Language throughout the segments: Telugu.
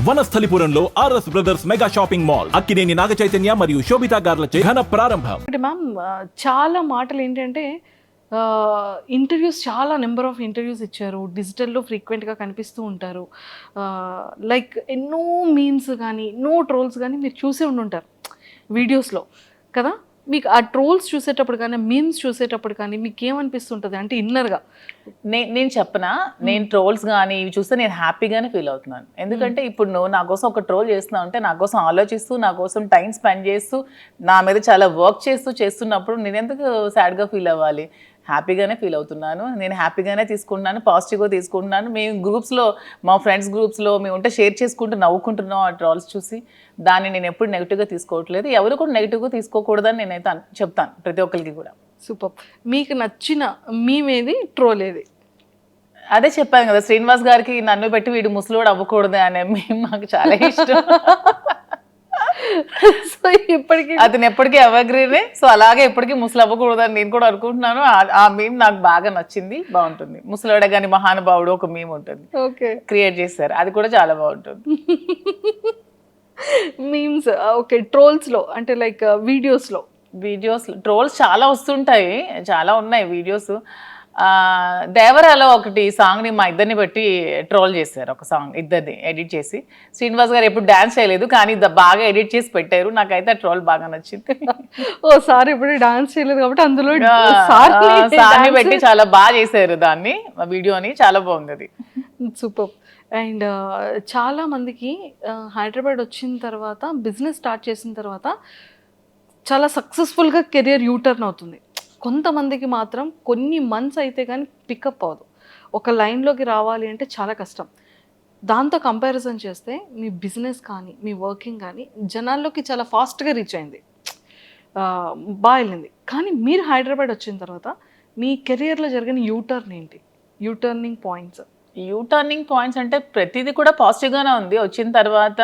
వనస్థలిపురంలో RS Brothers mega shopping mall Akkineni Naga Chaitanya మరియు శోభితా గార్లచే ఘన ప్రారంభం. అంటే మ్యామ్ చాలా మాటలు ఏంటంటే ఇంటర్వ్యూస్ చాలా నెంబర్ ఆఫ్ ఇంటర్వ్యూస్ ఇచ్చారు, డిజిటల్లో ఫ్రీక్వెంట్గా కనిపిస్తూ ఉంటారు. లైక్ ఎన్నో మీమ్స్ కానీ ఎన్నో ట్రోల్స్ కానీ మీరు చూసే ఉండుంటారు వీడియోస్లో కదా. మీకు ఆ ట్రోల్స్ చూసేటప్పుడు కానీ మీమ్స్ చూసేటప్పుడు కానీ మీకు ఏమనిపిస్తుంటుంది అంటే ఇన్నర్గా? నేను చెప్పనా, నేను ట్రోల్స్ కానీ ఇవి చూస్తే నేను హ్యాపీగానే ఫీల్ అవుతున్నాను. ఎందుకంటే ఇప్పుడు నువ్వు నా కోసం ఒక ట్రోల్ చేస్తున్నావు అంటే నా కోసం ఆలోచిస్తూ, నా కోసం టైం స్పెండ్ చేస్తూ, నా మీద చాలా వర్క్ చేస్తున్నప్పుడు నేను ఎందుకు సాడ్గా ఫీల్ అవ్వాలి? హ్యాపీగానే ఫీల్ అవుతున్నాను. నేను హ్యాపీగానే తీసుకుంటున్నాను, పాజిటివ్గా తీసుకుంటున్నాను. మేము గ్రూప్స్లో, మా ఫ్రెండ్స్ గ్రూప్స్లో మేము ఉంటే షేర్ చేసుకుంటూ నవ్వుకుంటున్నాం ఆ ట్రోల్స్ చూసి. దాన్ని నేను ఎప్పుడు నెగిటివ్గా తీసుకోవట్లేదు. ఎవరు కూడా నెగిటివ్గా తీసుకోకూడదని నేనైతే చెప్తాను ప్రతి ఒక్కరికి కూడా. సూపర్. మీకు నచ్చిన మీమేది, ట్రోల్ ఏది? అదే చెప్పాను కదా, శ్రీనివాస్ గారికి నన్ను పెట్టి వీడు ముసలోడు అవ్వకూడదు అనే మేము మాకు చాలా ఇష్టం. సో ఇప్పటికీ అతను ఎప్పటికీ ఎవర్గ్రీనే. సో అలాగే ఎప్పటికీ ముసలు అవ్వకూడదు అని నేను కూడా అనుకుంటున్నాను. ఆ మీమ్ నాకు బాగా నచ్చింది, బాగుంటుంది. ముసలోడ గాని మహానుభావుడు ఒక మీమ్ ఉంటుంది, ఓకే, క్రియేట్ చేశారు, అది కూడా చాలా బాగుంటుంది. Memes okay. ట్రోల్స్లో అంటే లైక్ వీడియోస్లో ట్రోల్స్ చాలా వస్తుంటాయి, చాలా ఉన్నాయి వీడియోస్. దేవరాలో ఒకటి సాంగ్ని మా ఇద్దరిని బట్టి ట్రోల్ చేశారు. ఒక సాంగ్ ఇద్దరిని ఎడిట్ చేసి, శ్రీనివాస్ గారు ఎప్పుడు డాన్స్ చేయలేదు కానీ బాగా ఎడిట్ చేసి పెట్టారు. నాకైతే ఆ ట్రోల్ బాగా నచ్చింది. ఓ సార్ ఇప్పుడు డాన్స్ చేయలేదు కాబట్టి అందులో సాంగ్ని పెట్టి చాలా బాగా చేశారు దాన్ని, వీడియోని చాలా బాగుంది అది. సూపర్. అండ్ చాలా మందికి హైదరాబాద్ వచ్చిన తర్వాత, బిజినెస్ స్టార్ట్ చేసిన తర్వాత చాలా సక్సెస్ఫుల్గా కెరియర్ యూటర్న్ అవుతుంది. కొంతమందికి మాత్రం కొన్ని మంత్స్ అయితే కానీ పికప్ అవ్వదు. ఒక లైన్లోకి రావాలి అంటే చాలా కష్టం. దాంతో కంపారిజన్ చేస్తే మీ బిజినెస్ కానీ మీ వర్కింగ్ కానీ జనాల్లోకి చాలా ఫాస్ట్గా రీచ్ అయింది, బాగా వెళ్ళింది. కానీ మీరు హైదరాబాద్ వచ్చిన తర్వాత మీ కెరియర్లో జరిగిన యూటర్న్ ఏంటి, యూటర్నింగ్ పాయింట్స్? యూటర్నింగ్ పాయింట్స్ అంటే ప్రతిదీ కూడా పాజిటివ్గానే ఉంది. వచ్చిన తర్వాత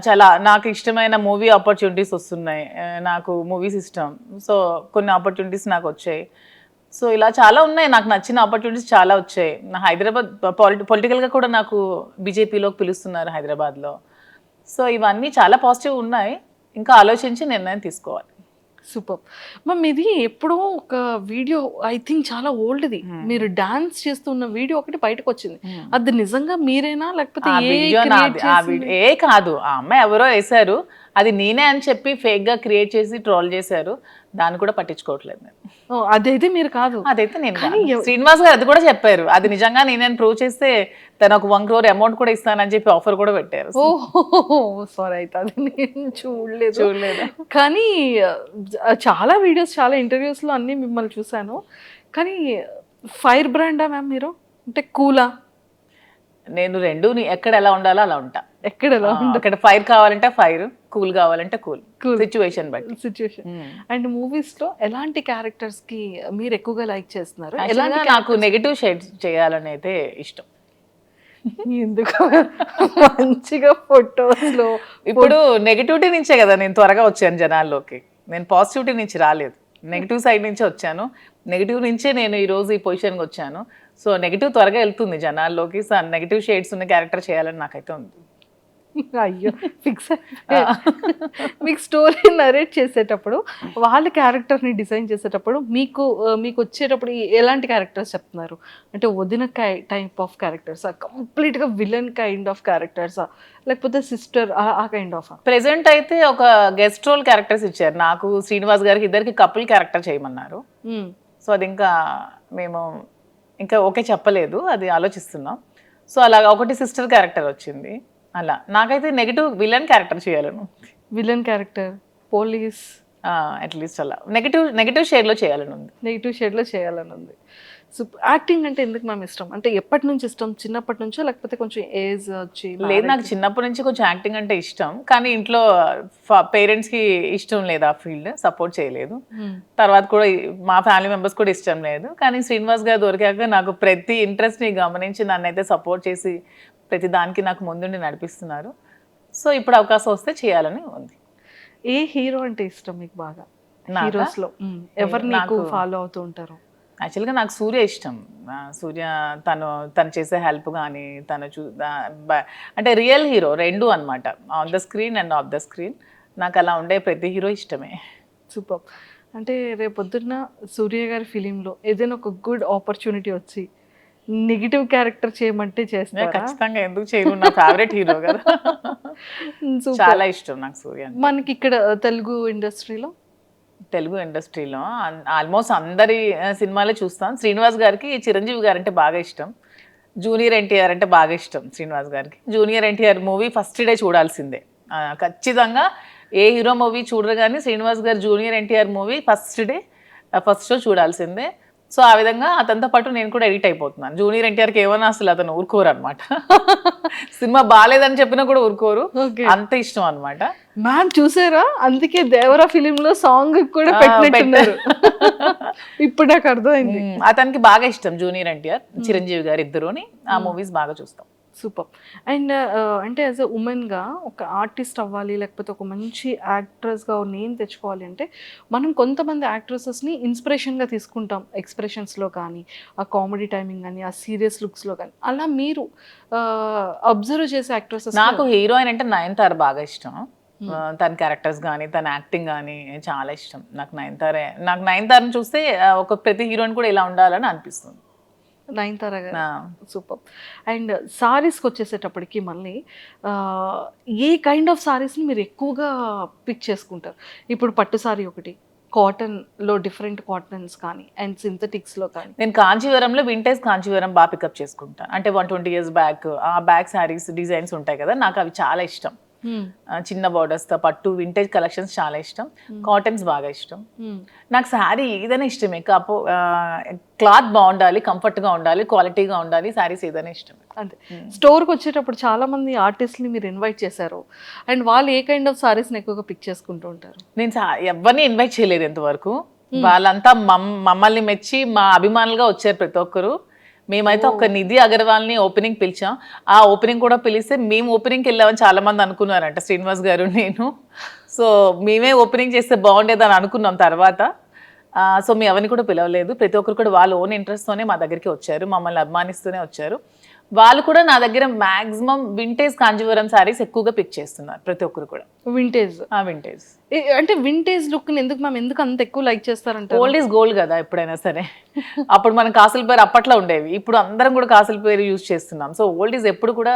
చాలా నాకు ఇష్టమైన మూవీ ఆపర్చునిటీస్ వస్తున్నాయి. నాకు మూవీస్ ఇష్టం, సో కొన్ని ఆపర్చునిటీస్ నాకు వచ్చాయి. సో ఇలా చాలా ఉన్నాయి, నాకు నచ్చిన ఆపర్చునిటీస్ చాలా వచ్చాయి. నా హైదరాబాద్ పొలిటికల్గా కూడా నాకు బీజేపీలోకి పిలుస్తున్నారు హైదరాబాద్లో. సో ఇవన్నీ చాలా పాజిటివ్ ఉన్నాయి. ఇంకా ఆలోచించి నిర్ణయం తీసుకోవాలి. Super ma'am. ఇది ఎప్పుడో ఒక వీడియో, ఐ థింక్ చాలా ఓల్డ్ది, మీరు డాన్స్ చేస్తున్న వీడియో ఒకటి బయటకు వచ్చింది. అది నిజంగా మీరేనా లేకపోతే ఏ కాదు, ఆ అమ్మాయి ఎవరో వేశారు, అది నేనే అని చెప్పి ఫేక్గా క్రియేట్ చేసి ట్రోల్ చేశారు. దాన్ని కూడా పట్టించుకోవట్లేదు నేను. అదైతే మీరు కాదు, అదైతే నేను కాదు. శ్రీనివాస్ గారు అది కూడా చెప్పారు, అది నిజంగా నేనే ప్రూవ్ చేస్తే తను ఒక 1 crore అమౌంట్ కూడా ఇస్తానని చెప్పి ఆఫర్ కూడా పెట్టారు. ఓహో సారీ, అయితే అది నేను చూడలేదు. కానీ చాలా వీడియోస్, చాలా ఇంటర్వ్యూస్లో అన్నీ మిమ్మల్ని చూశాను. కానీ ఫైర్ బ్రాండా మ్యామ్ మీరు, అంటే కూలా? నేను రెండు, ఎక్కడ ఎలా ఉండాలో అలా ఉంటా. ఎక్కడ ఎలా అక్కడ ఫైర్ కావాలంటే ఫైర్, కూల్ కావాలంటే కూల్, సిచ్యువేషన్ బట్టి. సిచ్యువేషన్. అండ్ మూవీస్లో ఎలాంటి క్యారెక్టర్స్కి మీరు ఎక్కువగా లైక్ చేస్తున్నారు? నాకు నెగిటివ్ షేడ్స్ చేయాలని అయితే ఇష్టం. ఎందుకు? మంచిగా ఫొటోస్లో ఇప్పుడు నెగిటివిటీ నుంచే కదా నేను త్వరగా వచ్చాను జనాల్లోకి. నేను పాజిటివిటీ నుంచి రాలేదు, నెగిటివ్ సైడ్ నుంచే వచ్చాను. నెగిటివ్ నుంచే నేను ఈరోజు ఈ పొజిషన్కి వచ్చాను. సో నెగిటివ్ త్వరగా వెళ్తుంది జనాల్లోకి. సో నెగిటివ్ షేడ్స్ ఉన్న క్యారెక్టర్ చేయాలని నాకైతే ఉంది. అయ్యో ఫిక్స్. మీకు స్టోరీ నరేట్ చేసేటప్పుడు, వాళ్ళ క్యారెక్టర్ని డిజైన్ చేసేటప్పుడు మీకు వచ్చేటప్పుడు ఎలాంటి క్యారెక్టర్స్ చెప్తున్నారు? అంటే వదిన టైప్ ఆఫ్ క్యారెక్టర్సా, కంప్లీట్గా విలన్ కైండ్ ఆఫ్ క్యారెక్టర్సా, లేకపోతే సిస్టర్ ఆ కైండ్ ఆఫ్? ప్రెసెంట్ అయితే ఒక గెస్ట్ రోల్ క్యారెక్టర్స్ ఇచ్చారు నాకు. శ్రీనివాస్ గారికి ఇద్దరికి కపుల్ క్యారెక్టర్ చేయమన్నారు. సో అది ఇంకా మేము ఓకే చెప్పలేదు, అది ఆలోచిస్తున్నాం. సో అలాగా ఒకటి సిస్టర్ క్యారెక్టర్ వచ్చింది. అలా నాకైతే నెగిటివ్ విలన్ క్యారెక్టర్ చేయాలను. విలన్ క్యారెక్టర్, పోలీస్, అట్లీస్ట్ అలా నెగిటివ్ షేడ్లో చేయాలని ఉంది. నెగిటివ్ షేడ్లో చేయాలని ఉంది. సో యాక్టింగ్ అంటే ఎందుకు మ్యామ్ ఇష్టం? అంటే ఎప్పటి నుంచి ఇష్టం? చిన్నప్పటి నుంచో లేకపోతే కొంచెం ఏజ్ వచ్చి? లేదు, నాకు చిన్నప్పటి నుంచి కొంచెం యాక్టింగ్ అంటే ఇష్టం, కానీ ఇంట్లో పేరెంట్స్కి ఇష్టం లేదు, ఆ ఫీల్డ్ సపోర్ట్ చేయలేదు. తర్వాత కూడా మా ఫ్యామిలీ మెంబర్స్ కూడా ఇష్టం లేదు. కానీ శ్రీనివాస్ గారు దొరికాక నాకు ప్రతి ఇంట్రెస్ట్ని గమనించి నన్ను అయితే సపోర్ట్ చేసి ప్రతి దానికి నాకు ముందుండి నడిపిస్తున్నారు. సో ఇప్పుడు అవకాశం వస్తే చేయాలని ఉంది. ఏ హీరో అంటే ఇష్టం మీకు బాగా? హీరోస్లో ఎవరు నాకు ఫాలో అవుతూ ఉంటారు? యాక్చువల్గా నాకు సూర్య ఇష్టం. సూర్య తను చేసే హెల్ప్ కానీ అంటే రియల్ హీరో రెండు అనమాట, on the screen and of the screen. నాకు అలా ఉండే ప్రతి హీరో ఇష్టమే. సూపర్. అంటే రేపొద్దున్న సూర్య గారి ఫిలింలో ఏదైనా ఒక గుడ్ ఆపర్చునిటీ వచ్చి నెగిటివ్ క్యారెక్టర్ చేయమంటే చేస్తారా? ఖచ్చితంగా, ఎందుకు చేయను, నా ఫేవరెట్ హీరో కదా. Super. చాలా ఇష్టం నాకు సూర్య అంటే. మనకి ఇక్కడ తెలుగు ఇండస్ట్రీలో ఆల్మోస్ట్ అందరి సినిమాలే చూస్తాం. శ్రీనివాస్ గారికి చిరంజీవి గారు అంటే బాగా ఇష్టం, జూనియర్ ఎన్టీఆర్ అంటే బాగా ఇష్టం. శ్రీనివాస్ గారికి junior NTR movie first day చూడాల్సిందే, ఖచ్చితంగా. ఏ హీరో మూవీ చూడరు కానీ శ్రీనివాస్ గారు junior NTR movie first show చూడాల్సిందే. సో ఆ విధంగా అతనితో పాటు నేను కూడా ఎడిట్ అయిపోతున్నాను. జూనియర్ ఎన్టీఆర్కి ఏమన్నా అసలు అతను ఊరుకోరు అనమాట. సినిమా బాగాలేదని చెప్పినా కూడా ఊరుకోరు, అంత ఇష్టం అనమాట. మ్యామ్ చూసారా, అందుకే దేవరా ఫిలిం లో సాంగ్ కూడా పెట్టినట్టున్నారు. ఇప్పుడు నాకు అర్థమైంది. అతనికి బాగా ఇష్టం జూనియర్ ఎన్టీఆర్, చిరంజీవి గారు ఇద్దరుని. ఆ మూవీస్ బాగా చూస్తాం. సూపర్. అండ్ అంటే యాజ్ ఎ ఉమెన్గా ఒక ఆర్టిస్ట్ అవ్వాలి, లేకపోతే ఒక మంచి యాక్ట్రెస్గా నేమ్ తెచ్చుకోవాలి అంటే మనం కొంతమంది యాక్ట్రెసెస్ని ఇన్స్పిరేషన్గా తీసుకుంటాం, ఎక్స్ప్రెషన్స్లో కానీ, ఆ కామెడీ టైమింగ్ కానీ, ఆ సీరియస్ లుక్స్లో కానీ. అలా మీరు అబ్జర్వ్ చేసే యాక్ట్రెసెస్? నాకు హీరోయిన్ అంటే నయనతార బాగా ఇష్టం. తన క్యారెక్టర్స్ కానీ తన యాక్టింగ్ కానీ చాలా ఇష్టం. నాకు నయనతారని చూస్తే ఒక ప్రతి హీరోయిన్ కూడా ఇలా ఉండాలని అనిపిస్తుంది. నయనతార గారు సూపర్. అండ్ సారీస్కి వచ్చేసేటప్పటికి మళ్ళీ ఏ కైండ్ ఆఫ్ సారీస్ని మీరు ఎక్కువగా పిక్ చేసుకుంటారు? ఇప్పుడు పట్టు సారీ ఒకటి, కాటన్లో డిఫరెంట్ కాటన్స్ కానీ, అండ్ సింథటిక్స్లో కానీ. నేను కాంచీవరంలో వింటేజ్ కాంచీవరం బాగా పికప్ చేసుకుంటాను. అంటే 120 years బ్యాక్ ఆ బ్యాక్ శారీస్ డిజైన్స్ ఉంటాయి కదా, నాకు అవి చాలా ఇష్టం. చిన్న బార్డర్స్తో పట్టు వింటేజ్ కలెక్షన్స్ చాలా ఇష్టం. కాటన్స్ బాగా ఇష్టం. నాకు శారీ ఏదైనా ఇష్టమే, క్లాత్ బాగుండాలి, కంఫర్ట్గా ఉండాలి, క్వాలిటీగా ఉండాలి, శారీస్ ఏదైనా ఇష్టం. అంతే. స్టోర్కి వచ్చేటప్పుడు చాలా మంది ఆర్టిస్ట్ని మీరు ఇన్వైట్ చేశారు, అండ్ వాళ్ళు ఏ కైండ్ ఆఫ్ సారీస్ని ఎక్కువగా పిక్ చేసుకుంటూ ఉంటారు? నేను ఎవరిని ఇన్వైట్ చేయలేదు ఇంతవరకు. వాళ్ళంతా మమ్మల్ని మెచ్చి మా అభిమానులుగా వచ్చారు ప్రతి ఒక్కరు. మేమైతే ఒక నిధి అగర్వాల్ని ఓపెనింగ్ పిలిచాం. ఆ ఓపెనింగ్ కూడా పిలిస్తే మేము ఓపెనింగ్కి వెళ్ళామని చాలా మంది అనుకున్నారంట, శ్రీనివాస్ గారు నేను. సో మేమే ఓపెనింగ్ చేస్తే బాగుండేదని అనుకున్నాం తర్వాత. సో మేము ఎవరిని కూడా పిలవలేదు. ప్రతి ఒక్కరు కూడా వాళ్ళ ఓన్ ఇంట్రెస్ట్తోనే మా దగ్గరికి వచ్చారు, మమ్మల్ని అభిమానిస్తూనే వచ్చారు. వాళ్ళు కూడా నా దగ్గర మాక్సిమం వింటేజ్ కాంజీవరం శారీస్ ఎక్కువగా పిక్ చేస్తున్నారు ప్రతి ఒక్కరు కూడా. వింటేజ్ అంటే వింటేజ్ లుక్ ఎందుకు అంత ఎక్కువ లైక్ చేస్తారంటే? ఓల్డ్ ఈజ్ గోల్డ్ కదా ఎప్పుడైనా సరే. అప్పుడు మనం కాసుల పేరు అప్పట్లో ఉండేవి, ఇప్పుడు అందరం కూడా కాసుల పేరు యూజ్ చేస్తున్నాం. సో ఓల్డ్ ఈజ్ ఎప్పుడు కూడా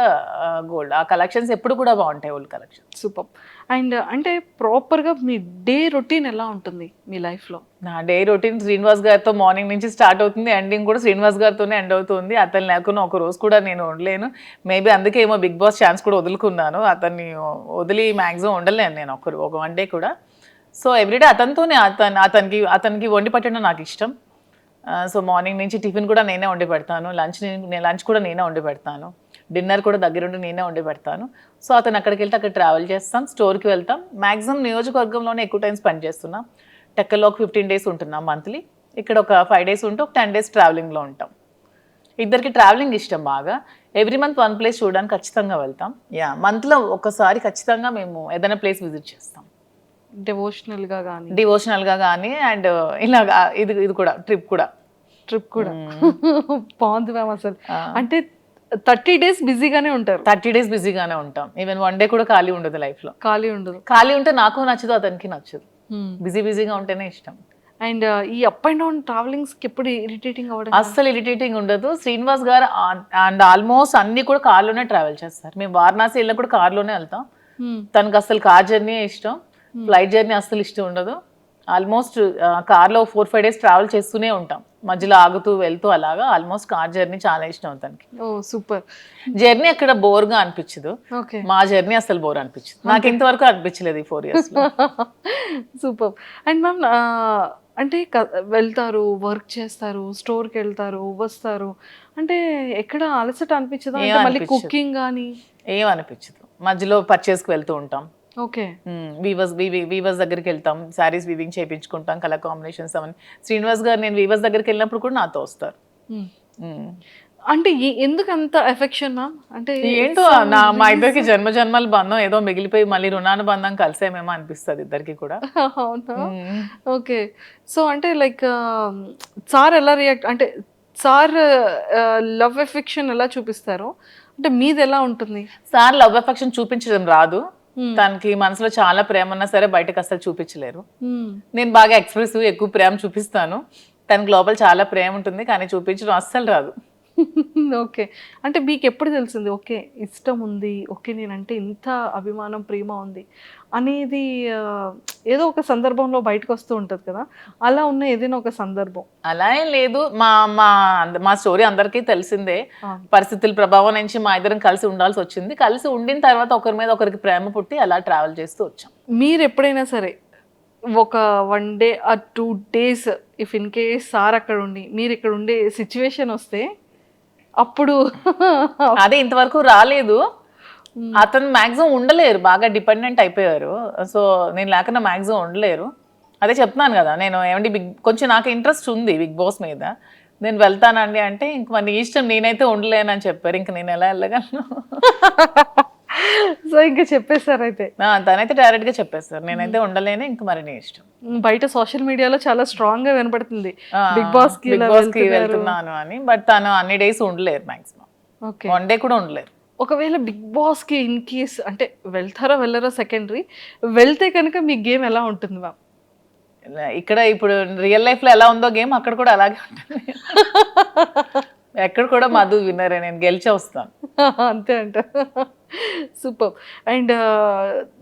గోల్డ్. ఆ కలెక్షన్స్ ఎప్పుడు కూడా బాగుంటాయి, ఓల్డ్ కలెక్షన్. సూపర్. అండ్ అంటే ప్రాపర్గా మీ డే రొటీన్ ఎలా ఉంటుంది మీ లైఫ్లో? నా డే రొటీన్ శ్రీనివాస్ గారితో మార్నింగ్ నుంచి స్టార్ట్ అవుతుంది, ఎండింగ్ కూడా శ్రీనివాస్ గారితోనే ఎండ్ అవుతుంది. అతను లేకుండా ఒక రోజు కూడా నేను ఉండలేను. మేబీ అందుకే ఏమో బిగ్ బాస్ ఛాన్స్ కూడా వదులుకున్నాను. అతన్ని వదిలి మ్యాక్సిమం ఉండలేను నేను ఒక వన్ డే కూడా. సో ఎవ్రీడే అతనితోనే, అతనికి వండి పెట్టడం నాకు ఇష్టం. సో మార్నింగ్ నుంచి టిఫిన్ కూడా నేనే వండి పెడతాను, లంచ్ కూడా నేనే వండి పెడతాను, డిన్నర్ కూడా దగ్గరుండి నేనే వండి పెడతాను. సో అతను అక్కడికి వెళ్తే అక్కడ ట్రావెల్ చేస్తాం, స్టోర్కి వెళ్తాం. మ్యాక్సిమం నియోజకవర్గంలోనే ఎక్కువ టైం స్పెండ్ చేస్తున్నాం. టెక్కల్లో ఒక 15 days ఉంటున్నాం మంత్లీ. ఇక్కడ ఒక 5 days ఉంటే ఒక 10 days ట్రావెలింగ్లో ఉంటాం. ఇద్దరికి ట్రావెలింగ్ ఇష్టం బాగా. ఎవ్రీ మంత్ వన్ ప్లేస్ చూడడానికి ఖచ్చితంగా వెళ్తాం. మంత్లో ఒకసారి ఖచ్చితంగా మేము ఏదైనా ప్లేస్ విజిట్ చేస్తాం, డివోషనల్గా కానీ అండ్ ఇలాగా. ఇది కూడా ట్రిప్ కూడా బాగుంది మ్యామ్. అసలు అంటే 30 days బిజీగానే ఉంటారు. 30 days బిజీగానే ఉంటాం. ఈవెన్ వన్ డే కూడా ఖాళీ ఉండదు లైఫ్లో. ఖాళీ ఉంటే నాకు నచ్చదు, అతనికి నచ్చదు. బిజీగా ఉంటేనే ఇష్టం. అండ్ ఈ అప్ అండ్ డౌన్ ట్రావెలింగ్స్కి ఎప్పుడు ఇరిటేటింగ్ అవ్వడం? అస్సలు ఇరిటేటింగ్ ఉండదు. శ్రీనివాస్ గారు అండ్ ఆల్మోస్ట్ అన్ని కూడా కార్లోనే ట్రావెల్ చేస్తారు. మేము వారణాసి వెళ్ళినా కూడా కార్లోనే వెళ్తాం. తనకు అసలు కార్ జర్నీ ఇష్టం, ఫ్లైట్ జర్నీ అస్సలు ఇష్టం ఉండదు. ఆల్మోస్ట్ కార్లో 4-5 days ట్రావెల్ చేస్తూనే ఉంటాం, మధ్యలో ఆగుతూ వెళ్తూ అలాగా. ఆల్మోస్ట్ కార్ జర్నీ చాలా ఇష్టం తనకి. సూపర్. జర్నీ అక్కడ బోర్గా అనిపించదు, మా జర్నీ అసలు బోర్ అనిపించదు. నాకు ఇంతవరకు అనిపించలేదు ఈ 4 years. సూపర్. అండ్ మ్యామ్ అంటే వెళ్తారు, వర్క్ చేస్తారు, స్టోర్కి వెళ్తారు, వస్తారు, అంటే ఎక్కడ అలసట అనిపించదా? మళ్ళీ కుకింగ్ కానీ ఏం అనిపించదు. మధ్యలో పర్చేస్కి వెళ్తూ ఉంటాం. ఓకే. వీవర్స్ దగ్గరికి వెళ్తాం, శారీస్ వీవింగ్ చేయించుకుంటాం, కలర్ కాంబినేషన్స్ అవన్నీ. శ్రీనివాస్ గారు నేను వీవర్స్ దగ్గరికి వెళ్ళినప్పుడు కూడా నాతో వస్తారు. అంటే ఎందుకు అంత ఎఫెక్షన్ మ్యామ్? అంటే ఏంటో మా ఇద్దరికి జన్మ జన్మల బంధం ఏదో మిగిలిపోయి మళ్ళీ రుణానుబంధం కలిసేమేమో అనిపిస్తుంది ఇద్దరికి కూడా. అవునా? ఓకే. సో అంటే లైక్ సార్ ఎలా రియాక్ట్ అంటే సార్ లవ్ ఎఫెక్షన్ ఎలా చూపిస్తారు? అంటే మీది ఎలా ఉంటుంది? సార్ లవ్ ఎఫెక్షన్ చూపించడం రాదు. తనకి మనసులో చాలా ప్రేమ ఉన్నా సరే బయటకు అసలు చూపించలేరు. నేను బాగా ఎక్స్ప్రెసివ్, ఎక్కువ ప్రేమ చూపిస్తాను. తనకి లోపల చాలా ప్రేమ ఉంటుంది కానీ చూపించడం అస్సలు రాదు. ఓకే. అంటే మీకు ఎప్పుడు తెలిసింది ఓకే ఇష్టం ఉంది, ఓకే నేనంటే ఇంత అభిమానం, ప్రేమ ఉంది అనేది ఏదో ఒక సందర్భంలో బయటకు వస్తూ ఉంటుంది కదా, అలా ఉన్న ఏదైనా ఒక సందర్భం? అలా ఏం లేదు. మా మా మా స్టోరీ అందరికీ తెలిసిందే. పరిస్థితుల ప్రభావం నుంచి మా ఇద్దరం కలిసి ఉండాల్సి వచ్చింది. కలిసి ఉండిన తర్వాత ఒకరి మీద ఒకరికి ప్రేమ పుట్టి అలా ట్రావెల్ చేస్తూ వచ్చాం. మీరు ఎప్పుడైనా సరే ఒక 1 day or 2 days if in case sir అక్కడ ఉండి మీరు ఇక్కడ ఉండే సిచ్యువేషన్ వస్తే అప్పుడు అదే ఇంతవరకు రాలేదు. అతను మాక్సిమం ఉండలేరు, బాగా డిపెండెంట్ అయిపోయారు. సో నేను లేకుండా మాక్సిమం ఉండలేరు. అదే చెప్తున్నాను కదా, నేను ఏమంటే కొంచెం నాకు ఇంట్రెస్ట్ ఉంది బిగ్ బాస్ మీద, నేను వెళ్తానండి అంటే ఇంక మరి ఇష్టం, నేనైతే ఉండలేనని చెప్పారు. ఇంక నేను ఎలా వెళ్ళగలను? సో ఇంకా చెప్పేశారు అయితే. తనైతే డైరెక్ట్ గా చెప్పేస్తారు, నేనైతే ఉండలేను, ఇంక మరి నీ ఇష్టం. బయట సోషల్ మీడియాలో చాలా స్ట్రాంగ్ గా వినపడుతుంది బిగ్ బాస్ కి వెళ్తున్నాను అని. బట్ తను అన్ని డేస్ ఉండలేరు, మాక్సిమం ఓకే 1 డే కూడా ఉండలేరు. ఒకవేళ బిగ్ బాస్ కి ఇన్ కేస్ అంటే వెళ్తారో వెళ్ళరో సెకండరీ, వెళ్తే కనుక మీ గేమ్ ఎలా ఉంటుంది మ్యామ్? ఇక్కడ ఇప్పుడు రియల్ లైఫ్ లో ఎలా ఉందో గేమ్ అక్కడ కూడా అలాగే ఉంటుంది. ఎక్కడ కూడా మధు విన్నరే, నేను గెలిచే వస్తాను. అంతే అంట. సూపర్. అండ్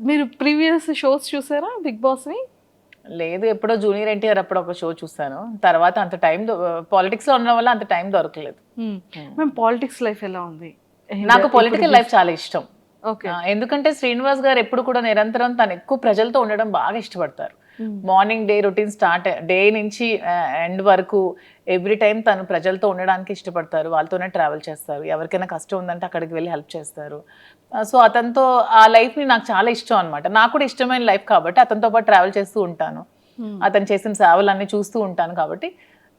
మీరు ప్రీవియస్ షోస్ చూసారా బిగ్ బాస్ని? లేదు, ఎప్పుడో జూనియర్ ఎన్టీఆర్ అప్పుడు ఒక షో చూసాను. తర్వాత అంత టైం పాలిటిక్స్ లో ఉండడం వల్ల అంత టైం దొరకలేదు. మేము పాలిటిక్స్ లైఫ్ ఎలా ఉంది? నాకు పొలిటికల్ లైఫ్ చాలా ఇష్టం. ఓకే. ఎందుకంటే శ్రీనివాస్ గారు ఎప్పుడు కూడా నిరంతరం తను ఎక్కువ ప్రజలతో ఉండడం బాగా ఇష్టపడతారు. Morning day routine start day నుంచి ఎండ్ వరకు ఎవ్రీ టైం తను ప్రజలతో ఉండడానికి ఇష్టపడతారు. వాళ్ళతోనే ట్రావెల్ చేస్తారు. ఎవరికైనా కష్టం ఉందంటే అక్కడికి వెళ్ళి హెల్ప్ చేస్తారు. సో అతనితో ఆ లైఫ్ని నాకు చాలా ఇష్టం అనమాట. నాకు కూడా ఇష్టమైన లైఫ్ కాబట్టి అతనితో పాటు ట్రావెల్ చేస్తూ ఉంటాను. అతను చేసిన సేవలన్నీ చూస్తూ ఉంటాను కాబట్టి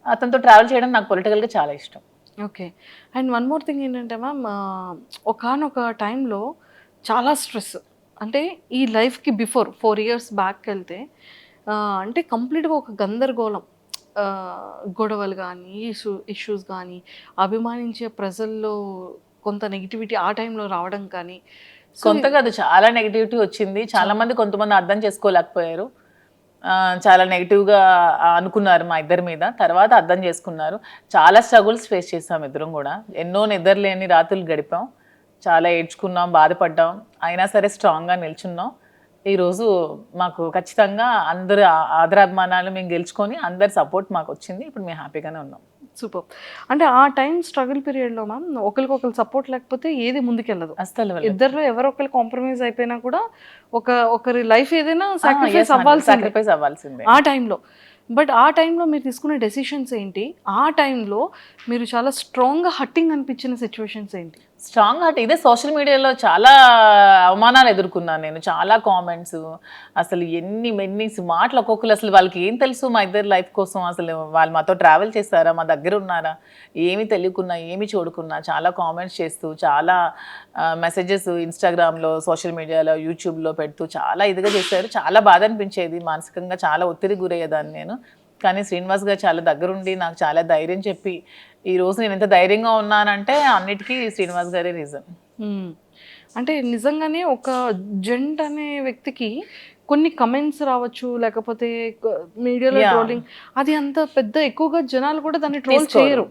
అతనితో ట్రావెల్ చేయడం నాకు పొలిటికల్గా చాలా ఇష్టం. Okay. And one more thing ఏంటంటే మ్యామ్, ఒకానొక టైంలో చాలా స్ట్రెస్ అంటే ఈ లైఫ్కి బిఫోర్ 4 years బ్యాక్ వెళ్తే అంటే కంప్లీట్గా ఒక గందరగోళం, గొడవలు కానీ ఇష్యూస్ కానీ, అభిమానించే ప్రజల్లో కొంత నెగిటివిటీ ఆ టైంలో రావడం కానీ. కొంత కాదు, చాలా నెగిటివిటీ వచ్చింది. చాలా మంది కొంతమంది అర్థం చేసుకోలేకపోయారు. చాలా నెగిటివ్గా అనుకున్నారు మా ఇద్దరి మీద. తర్వాత అర్థం చేసుకున్నారు. చాలా స్ట్రగుల్స్ ఫేస్ చేసాం ఇద్దరం కూడా. ఎన్నో నిద్రలేని రాత్రులు గడిపాం. చాలా ఏడ్చుకున్నాం, బాధపడ్డాం. అయినా సరే స్ట్రాంగ్గా నిల్చున్నాం. ఈరోజు మాకు ఖచ్చితంగా అందరు ఆదరాభిమానాలు మేము గెలుచుకొని అందరి సపోర్ట్ మాకు వచ్చింది. ఇప్పుడు మేము హ్యాపీగానే ఉన్నాం. సూపర్. అంటే ఆ టైం స్ట్రగుల్ పీరియడ్లో మ్యామ్ ఒకరికొకరు సపోర్ట్ లేకపోతే ఏది ముందుకెళ్ళదు. అసలు ఇద్దరిలో ఎవరో ఒకరు కాంప్రమైజ్ అయిపోయినా కూడా ఒకరి లైఫ్ ఏదైనా సాక్రిఫైస్ అవ్వాల్సిందే ఆ టైంలో. బట్ ఆ టైంలో మీరు తీసుకునే డెసిషన్స్ ఏంటి? ఆ టైంలో మీరు చాలా స్ట్రాంగ్గా హట్టింగ్ అనిపించిన సిచ్యువేషన్స్ ఏంటి? స్ట్రాంగ్ హార్ట్ ఇదే. సోషల్ మీడియాలో చాలా అవమానాలు ఎదుర్కొన్నాను నేను. చాలా కామెంట్స్, అసలు ఎన్ని మాటలు ఒక్కొక్కరు. అసలు వాళ్ళకి ఏం తెలుసు మా ఇద్దరు లైఫ్ కోసం? అసలు వాళ్ళు మాతో ట్రావెల్ చేస్తారా, మా దగ్గర ఉన్నారా? ఏమి తెలియకున్నా, ఏమి చూడకున్నా చాలా కామెంట్స్ చేస్తూ, చాలా మెసేజెస్ ఇన్స్టాగ్రామ్లో, సోషల్ మీడియాలో, యూట్యూబ్లో పెడుతూ చాలా ఇదిగా చేశారు. చాలా బాధ అనిపించేది. మానసికంగా చాలా ఒత్తిడి గురయ్యేదాన్ని నేను. కానీ శ్రీనివాస్ గారు చాలా దగ్గరుండి నాకు చాలా ధైర్యం చెప్పి ఈరోజు నేను ఎంత ధైర్యంగా ఉన్నానంటే అన్నిటికీ శ్రీనివాస్ గారే రీజన్. అంటే నిజంగానే ఒక జెంట్ అనే వ్యక్తికి కొన్ని కమెంట్స్ రావచ్చు, లేకపోతే మీడియాలో ట్రోలింగ్, అది అంత పెద్ద ఎక్కువగా జనాలు కూడా దాన్ని ట్రోల్ చేయరు.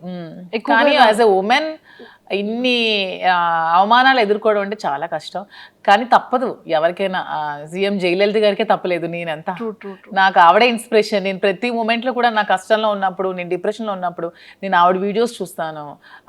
కానీ యాజ్ ఎ ఉమెన్ ఇన్ని అవమానాలు ఎదుర్కోవడం అంటే చాలా కష్టం. కానీ తప్పదు ఎవరికైనా. సీఎం జయలలిత గారికే తప్పలేదు. నేనంతా నాకు ఆవిడే ఇన్స్పిరేషన్. నేను ప్రతి మూమెంట్లో కూడా నా కష్టంలో ఉన్నప్పుడు, నేను డిప్రెషన్లో ఉన్నప్పుడు నేను ఆవిడ వీడియోస్ చూస్తాను.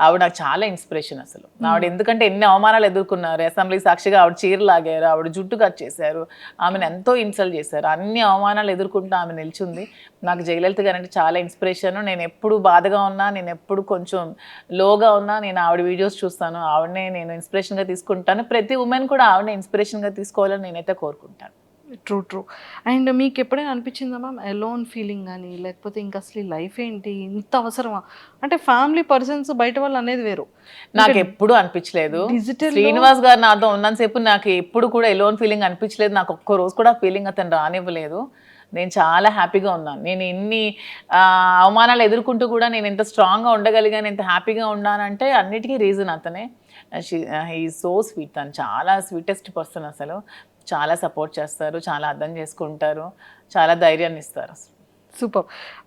ఆవిడ నాకు చాలా ఇన్స్పిరేషన్ అసలు. ఆవిడ ఎందుకంటే ఎన్ని అవమానాలు ఎదుర్కొన్నారు. అసెంబ్లీ సాక్షిగా ఆవిడ చీర లాగారు, ఆవిడ జుట్టు కట్ చేశారు, ఆమెను ఎంతో ఇన్సల్ట్ చేశారు. అన్ని అవమానాలు ఎదుర్కొంటూ ఆమె నిల్చుంది. నాకు జయలలిత గారు అంటే చాలా ఇన్స్పిరేషన్. నేను ఎప్పుడు బాధగా ఉన్నా, నేను ఎప్పుడు కొంచెం లోగా ఉన్నా నేను ఆవిడ వీడియోస్ చూస్తాను. ఆవిడనే నేను ఇన్స్పిరేషన్గా తీసుకుంటాను. ప్రతి ఉమెన్ కూడా ఆవిడనే ఇన్స్పిరేషన్గా తీసుకోవాలని నేనైతే కోరుకుంటాను. ట్రూ. అండ్ మీకు ఎప్పుడైనా అనిపించిందా మ్యామ్ ఎలోన్ ఫీలింగ్ కానీ, లేకపోతే ఇంకా అసలు ఈ లైఫ్ ఏంటి ఇంత అవసరమా? అంటే ఫ్యామిలీ పర్సన్స్ బయట వాళ్ళు అనేది వేరు. నాకు ఎప్పుడు అనిపించలేదు. Digital లో- శ్రీనివాస్ గారు నాతో ఉన్నంతసేపు నాకు ఎప్పుడు కూడా ఎలోన్ ఫీలింగ్ అనిపించలేదు. నాకు ఒక్క రోజు కూడా ఫీలింగ్ అతను రానివ్వలేదు. నేను చాలా హ్యాపీగా ఉన్నాను. నేను ఎన్ని అవమానాలు ఎదుర్కొంటూ కూడా నేను ఎంత స్ట్రాంగ్గా ఉండగలిగాను, ఎంత హ్యాపీగా ఉన్నానంటే అన్నిటికీ రీజన్ అతనే. He so sweet. తను చాలా స్వీటెస్ట్ పర్సన్. అసలు చాలా సపోర్ట్ చేస్తారు, చాలా అర్థం చేసుకుంటారు, చాలా ధైర్యాన్ని ఇస్తారు. సూపర్.